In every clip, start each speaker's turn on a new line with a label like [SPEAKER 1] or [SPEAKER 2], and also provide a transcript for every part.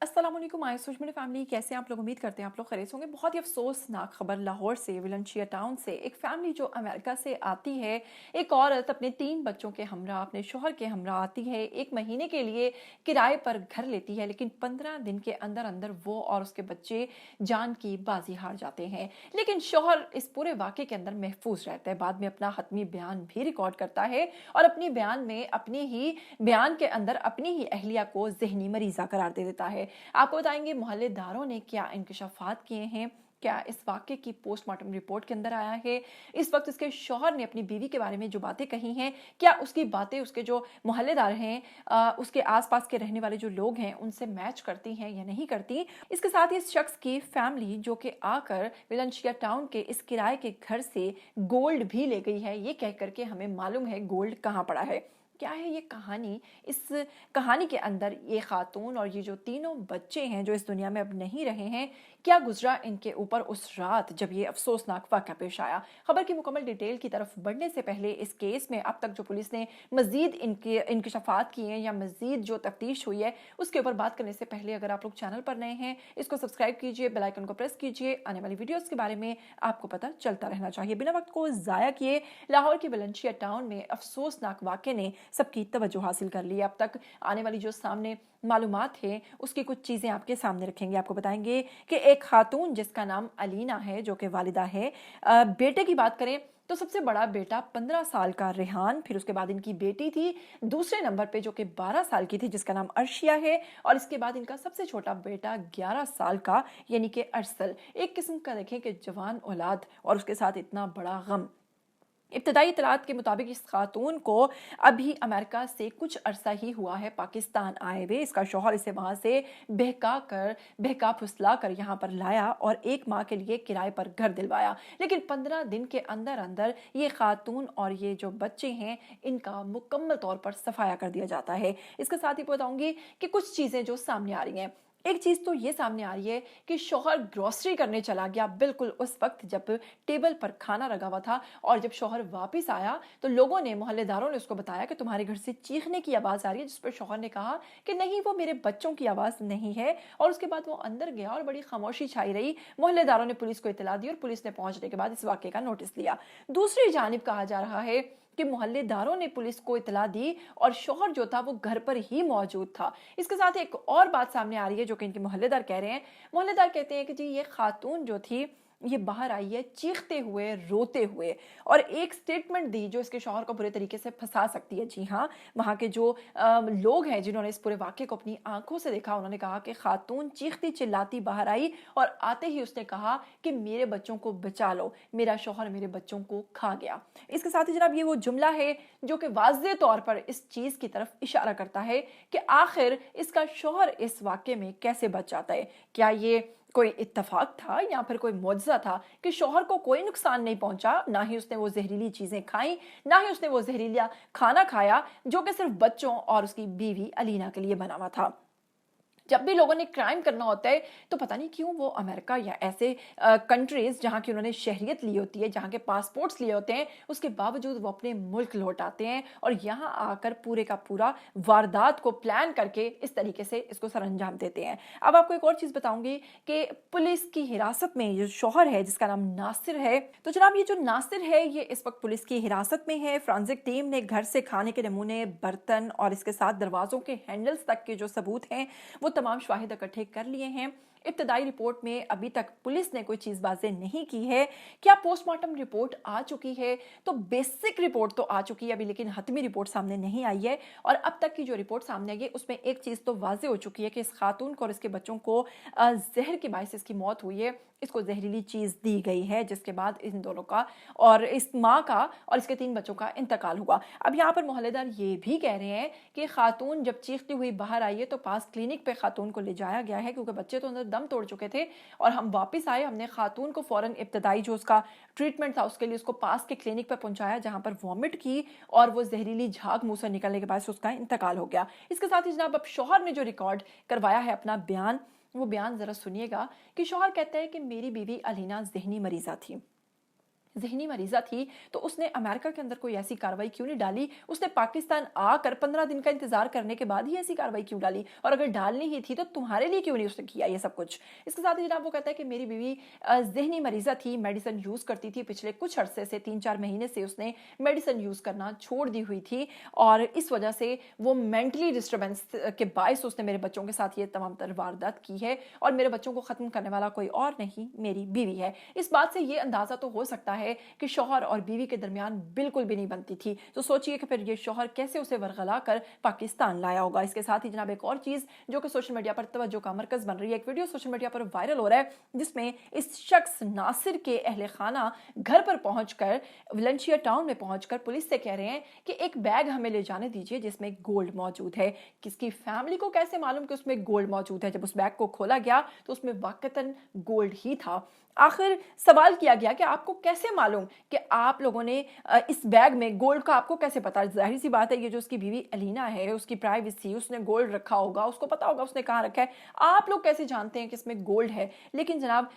[SPEAKER 1] अस्सलाम वालेकुम आय social family, कैसे हैं आप लोग? उम्मीद करते हैं आप लोग खैरियत होंगे। बहुत ही अफसोसनाक खबर लाहौर से, विलनशिया टाउन से एक फैमिली जो अमेरिका से आती है। एक औरत अपने 3 बच्चों के हमरा, अपने शोहर के हमरा आती है। 1 महीने के लिए किराए पर घर लेती है, लेकिन 15 दिन के अंदर अंदर वो और उसके बच्चे जान की बाजी हार जाते हैं। लेकिन शोहर इस पूरे वाक़े के अंदर महफूज रहता है। बाद में अपना हतमी बयान भी रिकॉर्ड करता है और अपनी बयान में अपनी ही बयान के अंदर अपनी ही अहलिया को ज़हनी मरीज़ा करार दे देता है। आपको बताएंगे मोहल्लेदारों ने क्या इंकशाफात किए हैं, क्या इस वाक्य की पोस्टमार्टम रिपोर्ट के अंदर आया है। इस वक्त उसके शौहर ने अपनी बीवी के बारे में जो बातें कही हैं, क्या उसकी बातें उसके जो मोहल्लेदार हैं, उसके आसपास के रहने वाले जो लोग हैं उनसे मैच करती हैं या नहीं करती। इसके साथ ही इस शख्स की फैमिली जो कि आकर विलनशिया टाउन के इस किराए के घर से गोल्ड भी ले गई है, ये कह करके हमें मालूम है गोल्ड कहाँ पड़ा है। क्या है ये कहानी? इस कहानी के अंदर ये खातून और ये जो तीनों बच्चे हैं जो इस दुनिया में अब नहीं रहे हैं, क्या गुजरा इनके ऊपर उस रात जब ये अफसोसनाक वाक़या पेश आया। खबर की मुकम्मल डिटेल की तरफ बढ़ने से पहले इस केस में अब तक जो पुलिस ने मजीद इनके इंकशाफात किए हैं या मजीद जो तफ्तीश हुई है उसके ऊपर बात करने से पहले अगर आप लोग चैनल पर नए हैं, इसको सब्सक्राइब कीजिए, बेल आइकन को प्रेस कीजिए। आने वाली वीडियोस के बारे में आपको पता चलता रहना चाहिए। बिना वक्त को ज़ाया किए लाहौर की विलनशिया टाउन में अफसोसनाक वाक़े ने सबकी तवज्जो हासिल कर ली। अब तक आने वाली जो सामने मालूमात है उसकी कुछ चीज़ें आपके सामने रखेंगे। आपको बताएंगे कि एक खातून जिसका नाम अलीना है जो कि वालिदा है। बेटे की बात करें तो सबसे बड़ा बेटा 15 साल का रेहान, फिर उसके बाद इनकी बेटी थी दूसरे नंबर पे जो कि 12 साल की थी जिसका नाम अर्शिया है, और इसके बाद इनका सबसे छोटा बेटा 11 साल का यानी कि अरसल। एक किस्म का देखें कि जवान औलाद और उसके साथ इतना बड़ा गम। इब्तदाई इतलात के मुताबिक इस खातून को अभी अमेरिका से कुछ अरसा ही हुआ है पाकिस्तान आए हुए। इसका शौहर इसे वहाँ से बहका फुसला कर यहाँ पर लाया और 1 माह के लिए किराए पर घर दिलवाया। लेकिन 15 दिन के अंदर अंदर ये खातून और ये जो बच्चे हैं इनका मुकम्मल तौर पर सफाया कर दिया जाता है। इसके साथ ही बताऊंगी कि कुछ चीज़ें जो सामने आ रही हैं। एक चीज़ तो ये सामने आ रही है कि शौहर ग्रोसरी करने चला गया बिल्कुल उस वक्त जब टेबल पर खाना रखा हुआ था, और जब शौहर वापस आया तो लोगों ने, मोहल्लेदारों ने उसको बताया कि तुम्हारे घर से चीखने की आवाज़ आ रही है, जिस पर शौहर ने कहा कि नहीं, वो मेरे बच्चों की आवाज़ नहीं है। और उसके बाद वो अंदर गया और बड़ी खामोशी छाई रही। मोहल्लेदारों ने पुलिस को इतला दी और पुलिस ने पहुंचने के बाद इस वाक़े का नोटिस लिया। दूसरी जानिब कहा जा रहा है कि मोहल्लेदारों ने पुलिस को इतला दी और शौहर जो था वो घर पर ही मौजूद था। इसके साथ एक और बात सामने आ रही है जो कि इनके मोहल्लेदार कह रहे हैं। मोहल्लेदार कहते हैं कि जी ये खातून जो थी ये बाहर आई है चीखते हुए, रोते हुए, और एक स्टेटमेंट दी जो इसके शौहर को बुरे तरीके से फंसा सकती है। जी हाँ, वहाँ के जो लोग हैं जिन्होंने इस पूरे वाक़े को अपनी आंखों से देखा, उन्होंने कहा कि खातून चीखती चिल्लाती बाहर आई और आते ही उसने कहा कि मेरे बच्चों को बचा लो, मेरा शौहर मेरे बच्चों को खा गया। इसके साथ ही जनाब ये वो जुमला है जो कि वाज़ेह तौर पर इस चीज़ की तरफ इशारा करता है कि आखिर इसका शौहर इस वाक़े में कैसे बच जाता है। क्या ये कोई इत्तेफाक था या फिर कोई मौजज़ा था कि शौहर को कोई नुकसान नहीं पहुंचा, ना ही उसने वो जहरीली चीज़ें खाई, ना ही उसने वो जहरीला खाना खाया जो कि सिर्फ बच्चों और उसकी बीवी अलीना के लिए बना हुआ था। जब भी लोगों ने क्राइम करना होता है तो पता नहीं क्यों वो अमेरिका या ऐसे कंट्रीज जहाँ की उन्होंने शहरियत ली होती है, जहाँ के पासपोर्ट्स लिए होते हैं, उसके बावजूद वो अपने मुल्क लौट आते हैं और यहाँ आकर पूरे का पूरा वारदात को प्लान करके इस तरीके से इसको सरअंजाम देते हैं। अब आपको एक और चीज़ बताऊंगी कि पुलिस की हिरासत में ये शौहर है जिसका नाम नासिर है। तो जनाब ये जो नासिर है ये इस वक्त पुलिस की हिरासत में है। फ्रांसिक टीम ने घर से खाने के नमूने, बर्तन और इसके साथ दरवाजों के हैंडल्स तक के जो सबूत हैं वो तमाम शवाहिद इकट्ठे कर लिए हैं। इब्तदाई रिपोर्ट में अभी तक पुलिस ने कोई चीज़ वाज़ेह नहीं की है। क्या पोस्टमार्टम रिपोर्ट आ चुकी है? तो बेसिक रिपोर्ट तो आ चुकी है अभी, लेकिन हतमी रिपोर्ट सामने नहीं आई है। और अब तक की जो रिपोर्ट सामने आई है उसमें एक चीज़ तो वाज़ेह हो चुकी है कि इस खातून को और इसके बच्चों को जहर के बायस इसकी मौत हुई है। इसको जहरीली चीज़ दी गई है जिसके बाद इन दोनों का और इस माँ का और इसके 3 बच्चों का इंतकाल हुआ। अब यहाँ पर मोहल्लेदार ये भी कह रहे हैं कि खातून जब चीखती हुई बाहर आई है तो पास क्लिनिक पे खातून को ले जाया गया है क्योंकि बच्चे तो अंदर दम तोड़ चुके थे, और हम वापस आए, हमने खातून को फौरन इब्तदाई जो उसका ट्रीटमेंट था उसके लिए उसको पास के क्लिनिक पर पहुंचाया जहां पर वॉमिट की और वो जहरीली झाग मुंह से निकलने के बाद उसका इंतकाल हो गया। इसके साथ ही जनाब अब शौहर ने जो रिकॉर्ड करवाया है अपना बयान, वो बयान जरा सुनिएगा कि शौहर कहता है कि मेरी बीवी अलीना जहनी मरीजा थी। ज़हनी मरीज़ा थी तो उसने अमेरिका के अंदर कोई ऐसी कार्रवाई क्यों नहीं डाली? उसने पाकिस्तान आकर 15 दिन का इंतज़ार करने के बाद ही ऐसी कार्रवाई क्यों डाली? और अगर डालनी ही थी तो तुम्हारे लिए क्यों नहीं उसने किया ये सब कुछ? इसके साथ ही जनाब वो कहता है कि मेरी बीवी ज़हनी मरीज़ा थी, मेडिसिन यूज़ करती थी, पिछले कुछ अरसे से 3-4 महीने से उसने मेडिसिन यूज़ करना छोड़ दी हुई थी और इस वजह से वो मेंटली डिस्टर्बेंस के बायस उसने मेरे बच्चों के साथ ये तमाम तर वारदात की है और मेरे बच्चों को ख़त्म करने वाला कोई और नहीं, मेरी बीवी है। इस बात से ये अंदाज़ा तो हो सकता है कि शौहर और बीवी के दरमियान बिल्कुल भी नहीं बनती थी। तो सोचिए कि फिर ये शौहर कैसे उसे वरगला कर पाकिस्तान लाया होगा। इसके साथ ही जनाब एक और चीज़ जो कि सोशल मीडिया पर तवज्जो का मरकज़ बन रही है, एक वीडियो सोशल मीडिया पर वायरल हो रहा है जिसमें इस शख्स नासिर के अहले खाना घर पर पहुंचकर वलेंशिया टाउन में पहुंचकर पुलिस से कह रहे हैं कि एक बैग हमें ले जाने दीजिए जिसमें गोल्ड मौजूद है। किसकी फैमिली को कैसे मालूम कि उसमें गोल्ड मौजूद है? जब उस बैग को खोला गया तो उसमें वाकतन गोल्ड ही था। आखिर सवाल किया गया कि आपको कैसे मालूम कि आप लोगों ने इस बैग में गोल्ड का आपको कैसे पता? जाहिर सी बात है ये जो उसकी बीवी अलीना है उसकी प्राइवेसी, उसने गोल्ड रखा होगा, उसको पता होगा उसने कहाँ रखा है। आप लोग कैसे जानते हैं कि इसमें गोल्ड है? लेकिन जनाब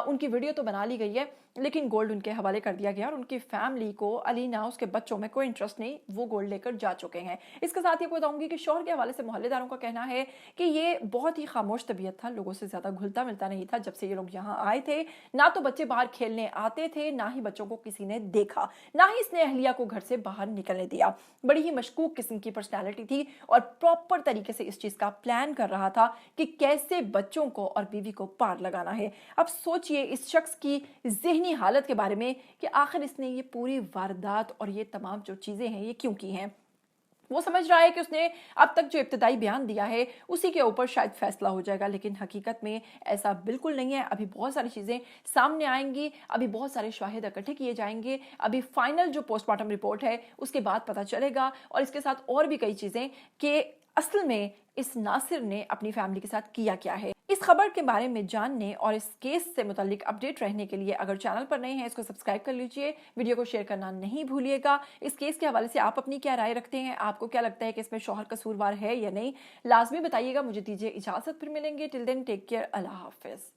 [SPEAKER 1] उनकी वीडियो तो बना ली गई है लेकिन गोल्ड उनके हवाले कर दिया गया और उनकी फैमिली को अलीना उसके बच्चों में कोई इंटरेस्ट नहीं, वो गोल्ड लेकर जा चुके हैं। इसके साथ ही आपको बताऊंगी कि शौहर के हवाले से मोहल्लेदारों का कहना है कि ये बहुत ही खामोश तबीयत था, लोगों से ज्यादा घुलता मिलता नहीं था। जब से ये लोग यहाँ आए थे ना तो बच्चे बाहर खेलने आते थे, ना ही बच्चों को किसी ने देखा, ना ही इसने अहलिया को घर से बाहर निकलने दिया। बड़ी ही मशकूक किस्म की पर्सनैलिटी थी और प्रॉपर तरीके से इस चीज का प्लान कर रहा था कि कैसे बच्चों को और बीवी को पार लगाना है। अब सोचिए इस शख्स की ज़हनी हालत के बारे में कि आखिर इसने ये पूरी वारदात और ये तमाम जो चीज़ें हैं ये क्यों की हैं। वो समझ रहा है कि उसने अब तक जो इब्तदाई बयान दिया है उसी के ऊपर शायद फैसला हो जाएगा, लेकिन हकीकत में ऐसा बिल्कुल नहीं है। अभी बहुत सारी चीज़ें सामने आएंगी, अभी बहुत सारे शाहिद इकट्ठे किए जाएंगे, अभी फाइनल जो पोस्टमार्टम रिपोर्ट है उसके बाद पता चलेगा। और इसके साथ और भी कई चीज़ें कि असल में इस नासिर ने अपनी फैमिली के साथ किया क्या है। इस खबर के बारे में जानने और इस केस से मुतालिक अपडेट रहने के लिए अगर चैनल पर नए हैं इसको सब्सक्राइब कर लीजिए, वीडियो को शेयर करना नहीं भूलिएगा। इस केस के हवाले से आप अपनी क्या राय रखते हैं? आपको क्या लगता है कि इसमें शौहर कसूरवार है या नहीं? लाजमी बताइएगा। मुझे दीजिए इजाजत, फिर मिलेंगे। टिल देन टेक केयर, अल्लाह हाफिज।